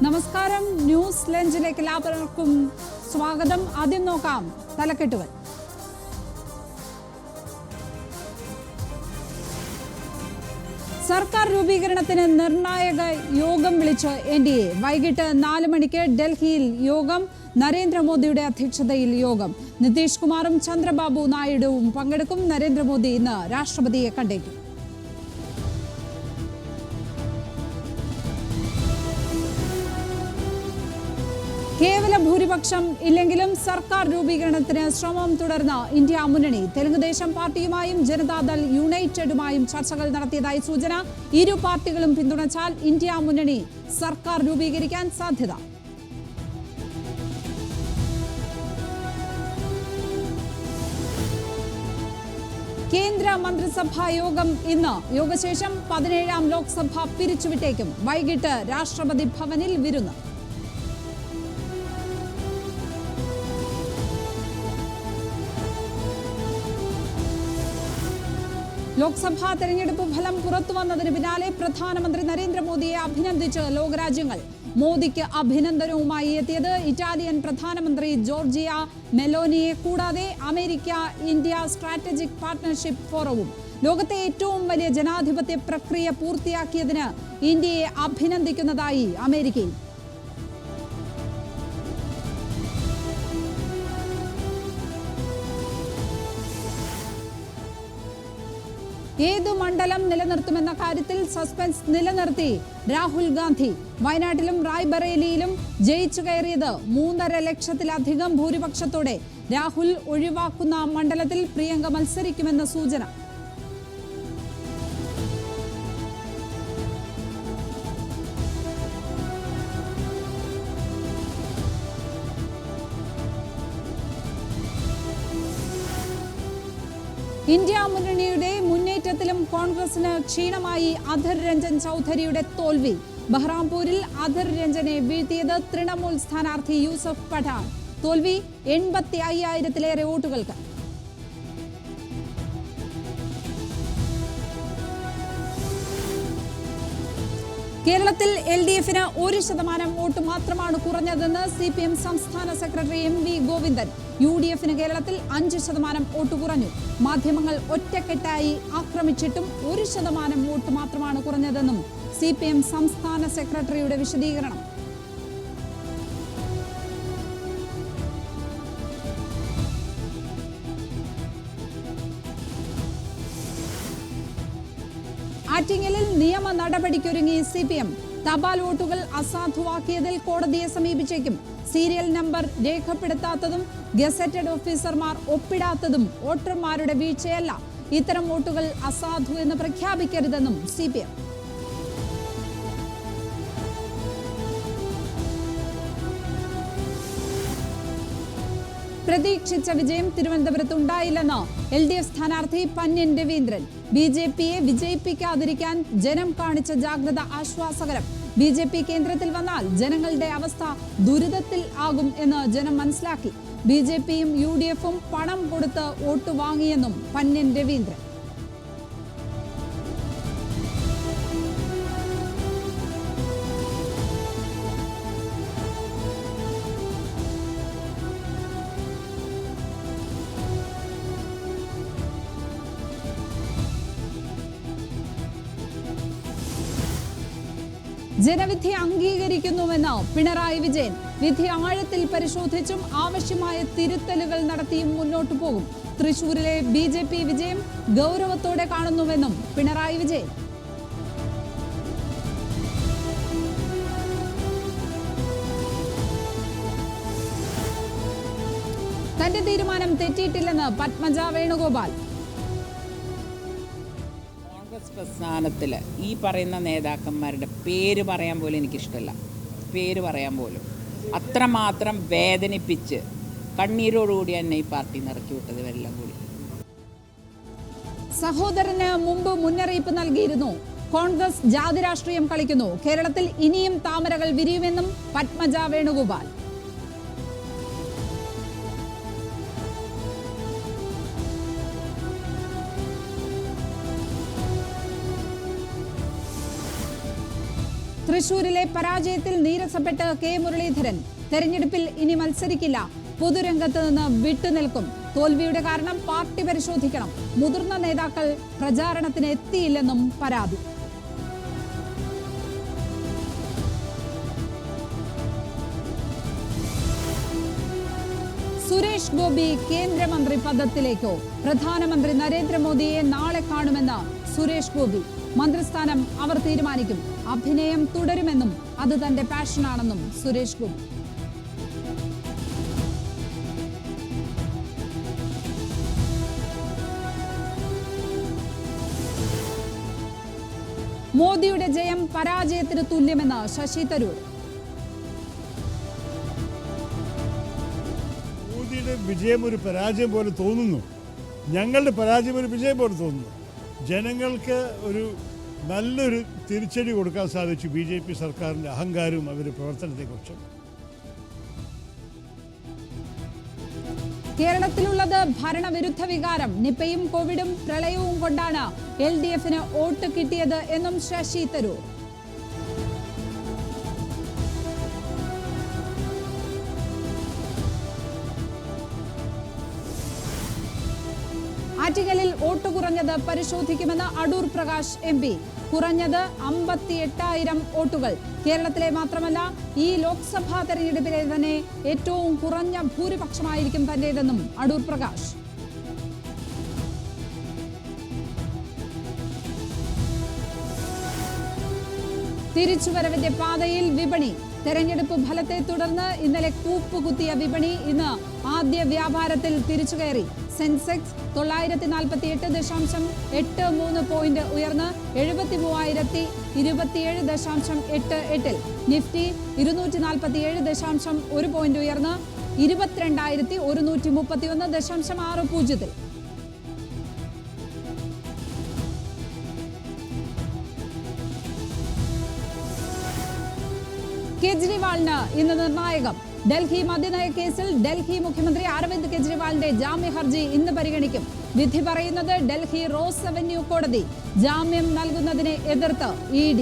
നമസ്കാരം. ന്യൂസ് ലഞ്ചിലേക്ക് എല്ലാവർക്കും സ്വാഗതം. ആദ്യം നോക്കാം തലക്കെട്ടുകൾ. സർക്കാർ രൂപീകരണത്തിന് നിർണായക യോഗം വിളിച്ച് NDA. വൈകിട്ട് 4 മണിക്ക് ഡൽഹിയിൽ യോഗം. നരേന്ദ്രമോദിയുടെ അധ്യക്ഷതയിൽ യോഗം. നിതീഷ് കുമാറും ചന്ദ്രബാബു നായിഡുവും പങ്കെടുക്കും. നരേന്ദ്രമോദി ഇന്ന് രാഷ്ട്രപതിയെ കണ്ടേക്കും. കേവല ഭൂരിപക്ഷം ഇല്ലെങ്കിലും സർക്കാർ രൂപീകരണത്തിന് ശ്രമം തുടർന്ന് ഇന്ത്യ മുന്നണി. തെലുങ്കുദേശം പാർട്ടിയുമായും ജനതാദൾ യുണൈറ്റഡുമായും ചർച്ചകൾ നടത്തിയതായി സൂചന. ഇരു പാർട്ടികളും പിന്തുണച്ചാൽ ഇന്ത്യ മുന്നണി സർക്കാർ രൂപീകരിക്കാൻ സാധ്യത. കേന്ദ്ര മന്ത്രിസഭാ യോഗം ഇന്ന്. യോഗശേഷം 17ാം ലോക്സഭ പിരിച്ചുവിട്ടേക്കും. വൈകിട്ട് രാഷ്ട്രപതി ഭവനിൽ വിരുന്ന്. ലോക്സഭാ തെരഞ്ഞെടുപ്പ് ഫലം പുറത്തുവന്നതിന് പിന്നാലെ പ്രധാനമന്ത്രി നരേന്ദ്രമോദിയെ അഭിനന്ദിച്ച് ലോകരാജ്യങ്ങൾ. മോദിക്ക് അഭിനന്ദനവുമായി എത്തിയത് ഇറ്റാലിയൻ പ്രധാനമന്ത്രി ജോർജിയ മെലോനിയെ കൂടാതെ അമേരിക്ക ഇന്ത്യ സ്ട്രാറ്റജിക് പാർട്ണർഷിപ്പ് ഫോറവും. ലോകത്തെ ഏറ്റവും വലിയ ജനാധിപത്യ പ്രക്രിയ പൂർത്തിയാക്കിയതിന് ഇന്ത്യയെ അഭിനന്ദിക്കുന്നതായി അമേരിക്കയും. ഏതു മണ്ഡലം നിലനിർത്തുമെന്ന കാര്യത്തിൽ സസ്പെൻസ് നിലനിർത്തി രാഹുൽ ഗാന്ധി. വയനാട്ടിലും റായ്ബറേലിയിലും ജയിച്ചു കയറിയത് 3.5 ലക്ഷത്തിലധികം ഭൂരിപക്ഷത്തോടെ. രാഹുൽ ഒഴിവാക്കുന്ന മണ്ഡലത്തിൽ പ്രിയങ്ക മത്സരിക്കുമെന്ന സൂചന. ഇന്ത്യ മുന്നണിയുടെ മുന്നേറ്റത്തിലും കോൺഗ്രസിന് ക്ഷീണമായി. അധർ രഞ്ജൻ ചൌധരിയുടെ തോൽവി. ബഹ്റാംപൂരിൽ അധർ രഞ്ജനെ വീഴ്ത്തിയത് തൃണമൂൽ സ്ഥാനാർത്ഥി യൂസഫ് പഠാൻ. തോൽവി 85,000-ലേറെ വോട്ടുകൾക്ക്. കേരളത്തിൽ LDFന് 1% വോട്ട് മാത്രമാണ് കുറഞ്ഞതെന്ന് CPM സംസ്ഥാന സെക്രട്ടറി MV ഗോവിന്ദൻ. UDFന് കേരളത്തിൽ 5% വോട്ട് കുറഞ്ഞു. മാധ്യമങ്ങൾ ഒറ്റക്കെട്ടായി ആക്രമിച്ചിട്ടും 1% വോട്ട് മാത്രമാണ് കുറഞ്ഞതെന്നും CPM സംസ്ഥാന സെക്രട്ടറിയുടെ വിശദീകരണം. ആറ്റിങ്ങലിൽ നിയമ നടപടിക്കൊരുങ്ങി CPM. തപാൽ വോട്ടുകൾ അസാധുവാക്കിയതിൽ കോടതിയെ സമീപിച്ചേക്കും. സീരിയൽ നമ്പർ രേഖപ്പെടുത്താത്തതും ഗസറ്റഡ് ഓഫീസർമാർ ഒപ്പിടാത്തതും വോട്ടർമാരുടെ വീഴ്ചയല്ല. ഇത്തരം വോട്ടുകൾ അസാധു എന്ന് പ്രഖ്യാപിക്കരുതെന്നും CPM. പ്രതീക്ഷിച്ച വിജയം തിരുവനന്തപുരത്ത് ഉണ്ടായില്ലെന്ന് LDF സ്ഥാനാർത്ഥി പന്ന്യൻ രവീന്ദ്രൻ. BJPയെ വിജയിപ്പിക്കാതിരിക്കാൻ ജനം കാണിച്ച ജാഗ്രത ആശ്വാസകരം. BJP കേന്ദ്രത്തിൽ വന്നാൽ ജനങ്ങളുടെ അവസ്ഥ ദുരിതത്തിൽ ആകും എന്ന് ജനം മനസ്സിലാക്കി. BJPയും UDFും പണം കൊടുത്ത് വോട്ട് വാങ്ങിയെന്നും പന്ന്യൻ രവീന്ദ്രൻ. ജനവിധി അംഗീകരിക്കുന്നുവെന്ന് പിണറായി വിജയൻ. വിധി ആഴത്തിൽ പരിശോധിച്ചും ആവശ്യമായ തിരുത്തലുകൾ നടത്തിയും മുന്നോട്ടു പോകും. തൃശൂരിലെ BJP വിജയം ഗൗരവത്തോടെ കാണുന്നുവെന്നും പിണറായി വിജയൻ. തന്റെ തീരുമാനം തെറ്റിയിട്ടില്ലെന്ന് പത്മജ വേണുഗോപാൽ. പ്രസ്ഥാനത്തിൽ ഈ പറയുന്ന നേതാക്കന്മാരുടെ പേര് പറയാൻ പോലും എനിക്കിഷ്ടമല്ല. പേര് പറയാൻ പോലും അത്രമാത്രം വേദനിപ്പിച്ച് കണ്ണീരോടുകൂടി എന്നെ ഈ പാർട്ടി നിറക്കി വിട്ടത് ഇവരെല്ലാം കൂടി. സഹോദരന് മുമ്പ് മുന്നറിയിപ്പ് നൽകിയിരുന്നു. കോൺഗ്രസ് ജാതി രാഷ്ട്രീയം കളിക്കുന്നു. കേരളത്തിൽ ഇനിയും താമരകൾ വിരിയുമെന്നും പത്മജ വേണുഗോപാൽ. തൃശൂരിലെ പരാജയത്തിൽ നീരസപ്പെട്ട് കെ മുരളീധരൻ. തെരഞ്ഞെടുപ്പിൽ ഇനി മത്സരിക്കില്ല, പൊതുരംഗത്ത് നിന്ന് വിട്ടുനിൽക്കും. തോൽവിയുടെ കാരണം പാർട്ടി പരിശോധിക്കണം. മുതിർന്ന നേതാക്കൾ പ്രചാരണത്തിന് എത്തിയില്ലെന്നും പരാതി. സുരേഷ് ഗോപി കേന്ദ്രമന്ത്രി പദത്തിലേക്കോ? പ്രധാനമന്ത്രി നരേന്ദ്രമോദിയെ നാളെ കാണുമെന്ന് സുരേഷ് ഗോപി. മന്ത്രിസ്ഥാനം അവർ തീരുമാനിക്കും. അഭിനയം തുടരുമെന്നും അത് തന്റെ പാഷനാണെന്നും സുരേഷ് ഗോപി. മോദിയുടെ ജയം പരാജയത്തിന് തുല്യമെന്ന് ശശി തരൂർ. മോദിയുടെ വിജയം ഒരു പരാജയം പോലെ തോന്നുന്നു. ഞങ്ങളുടെ പരാജയം ഒരു വിജയം പോലെ തോന്നുന്നു. ജനങ്ങൾക്ക് ഒരു നല്ലൊരു തിരിച്ചടി കൊടുക്കാൻ സാധിച്ചു BJP സർക്കാരിൻ്റെ അഹങ്കാരവും അവരുടെ പ്രവർത്തനത്തെക്കുറിച്ചും. കേരളത്തിലുള്ളത് ഭരണവിരുദ്ധ വികാരം. നിപയും കോവിഡും പ്രളയവും കൊണ്ടാണ് LDFന് വോട്ട് കിട്ടിയത് എന്നും ശശി തരൂർ. ആറ്റിങ്ങലിൽ വോട്ട് കുറഞ്ഞത് പരിശോധിക്കുമെന്ന് അടൂർ പ്രകാശ് MP. കുറഞ്ഞത് 58,000 വോട്ടുകൾ. കേരളത്തിലെ മാത്രമല്ല ഈ ലോക്സഭാ തെരഞ്ഞെടുപ്പിലെ തന്നെ ഏറ്റവും കുറഞ്ഞ ഭൂരിപക്ഷമായിരിക്കും തന്റേതെന്നും അടൂർ പ്രകാശ്. തിരിച്ചുവരവിന്റെ പാതയിൽ വിപണി. തെരഞ്ഞെടുപ്പ് ഫലത്തെ തുടർന്ന് ഇന്നലെ കൂപ്പുകുത്തിയ വിപണി ഇന്ന് ആദ്യ വ്യാപാരത്തിൽ തിരിച്ചുകയറി. സെൻസെക്സ് 948.83 പോയിന്റ് ഉയർന്ന് 73,027.88. നിഫ്റ്റി 247.1 പോയിന്റ് ഉയർന്ന് 22,131.60. കേജ്രിവാളിന് ഇന്ന് നിർണായകം. ഡൽഹി മദ്യനയ കേസിൽ ഡൽഹി മുഖ്യമന്ത്രി അരവിന്ദ് കെജ്രിവാളിന്റെ ജാമ്യ ഹർജി ഇന്ന് പരിഗണിക്കും. വിധി പറയുന്നത് ഡൽഹി റോസ് അവന്യൂ കോടതി. ജാമ്യം നൽകുന്നതിനെ എതിർത്ത് ED.